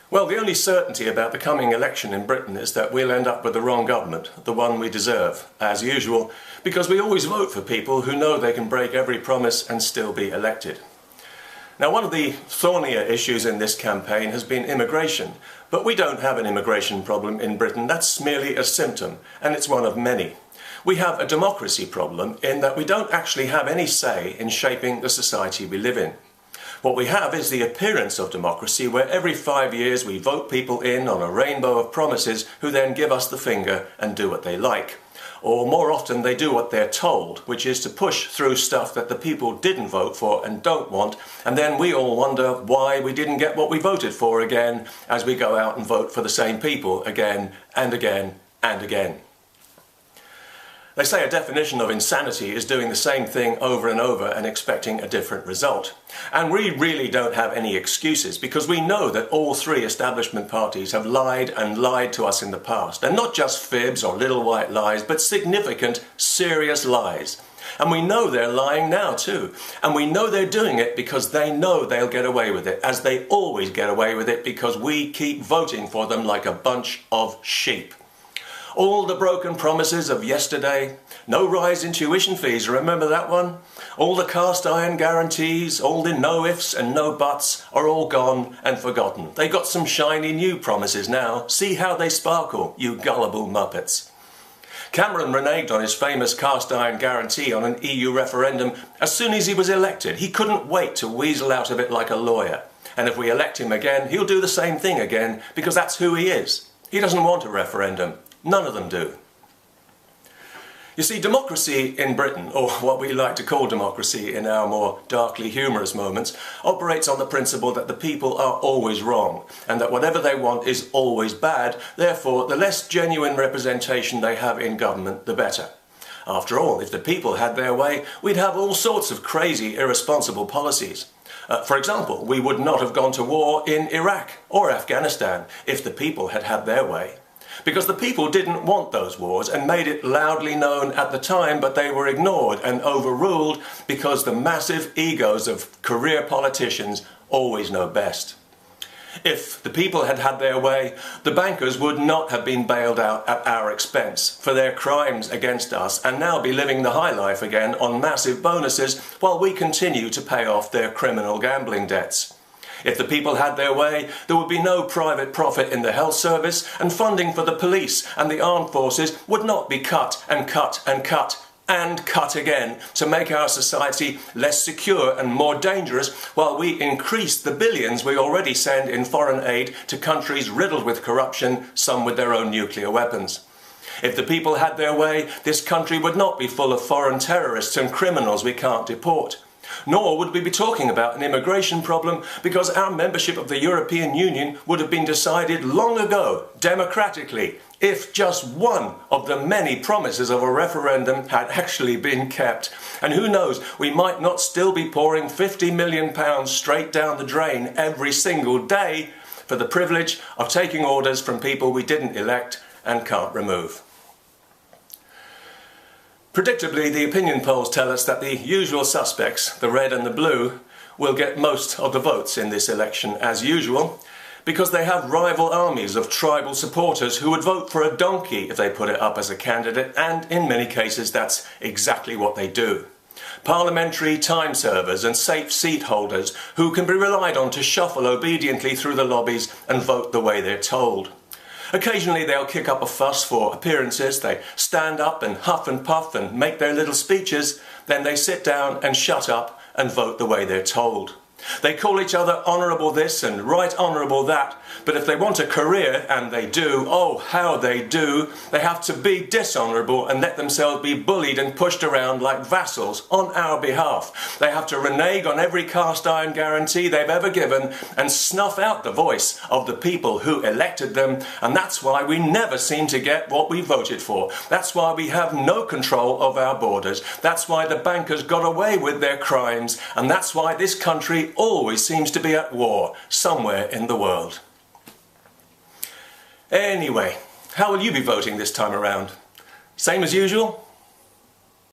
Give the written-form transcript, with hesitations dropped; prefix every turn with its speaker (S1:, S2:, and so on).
S1: Well, the only certainty about the coming election in Britain is that we'll end up with the wrong government, the one we deserve, as usual, because we always vote for people who know they can break every promise and still be elected. Now, one of the thornier issues in this campaign has been immigration, but we don't have an immigration problem in Britain. That's merely a symptom, and it's one of many. We have a democracy problem in that we don't actually have any say in shaping the society we live in. What we have is the appearance of democracy, where every 5 years we vote people in on a rainbow of promises who then give us the finger and do what they like. Or more often they do what they're told, which is to push through stuff that the people didn't vote for and don't want, and then we all wonder why we didn't get what we voted for again as we go out and vote for the same people again and again and again. They say a definition of insanity is doing the same thing over and over and expecting a different result. And we really don't have any excuses, because we know that all three establishment parties have lied and lied to us in the past. And not just fibs or little white lies, but significant, serious lies. And we know they're lying now too. And we know they're doing it because they know they'll get away with it, as they always get away with it, because we keep voting for them like a bunch of sheep. All the broken promises of yesterday, no rise in tuition fees, remember that one? All the cast iron guarantees, all the no ifs and no buts are all gone and forgotten. They got some shiny new promises now. See how they sparkle, you gullible muppets. Cameron reneged on his famous cast iron guarantee on an EU referendum as soon as he was elected. He couldn't wait to weasel out of it like a lawyer. And if we elect him again, he'll do the same thing again, because that's who he is. He doesn't want a referendum. None of them do. You see, democracy in Britain, or what we like to call democracy in our more darkly humorous moments, operates on the principle that the people are always wrong, and that whatever they want is always bad. Therefore, the less genuine representation they have in government, the better. After all, if the people had their way, we'd have all sorts of crazy, irresponsible policies. For example, we would not have gone to war in Iraq or Afghanistan if the people had had their way. Because the people didn't want those wars and made it loudly known at the time, but they were ignored and overruled because the massive egos of career politicians always know best. If the people had had their way, the bankers would not have been bailed out at our expense for their crimes against us and now be living the high life again on massive bonuses while we continue to pay off their criminal gambling debts. If the people had their way, there would be no private profit in the health service, and funding for the police and the armed forces would not be cut and cut and cut and cut again to make our society less secure and more dangerous, while we increase the billions we already send in foreign aid to countries riddled with corruption, some with their own nuclear weapons. If the people had their way, this country would not be full of foreign terrorists and criminals we can't deport. Nor would we be talking about an immigration problem, because our membership of the European Union would have been decided long ago, democratically, if just one of the many promises of a referendum had actually been kept. And who knows, we might not still be pouring £50 million straight down the drain every single day for the privilege of taking orders from people we didn't elect and can't remove. Predictably, the opinion polls tell us that the usual suspects, the red and the blue, will get most of the votes in this election as usual, because they have rival armies of tribal supporters who would vote for a donkey if they put it up as a candidate, and in many cases that's exactly what they do. Parliamentary time servers and safe seat holders who can be relied on to shuffle obediently through the lobbies and vote the way they're told. Occasionally they'll kick up a fuss for appearances, they stand up and huff and puff and make their little speeches, then they sit down and shut up and vote the way they're told. They call each other honourable this and right honourable that, but if they want a career, and they do, oh how they do, they have to be dishonourable and let themselves be bullied and pushed around like vassals on our behalf. They have to renege on every cast iron guarantee they've ever given and snuff out the voice of the people who elected them, and that's why we never seem to get what we voted for. That's why we have no control of our borders. That's why the bankers got away with their crimes, and that's why this country always seems to be at war somewhere in the world. Anyway, how will you be voting this time around? Same as usual?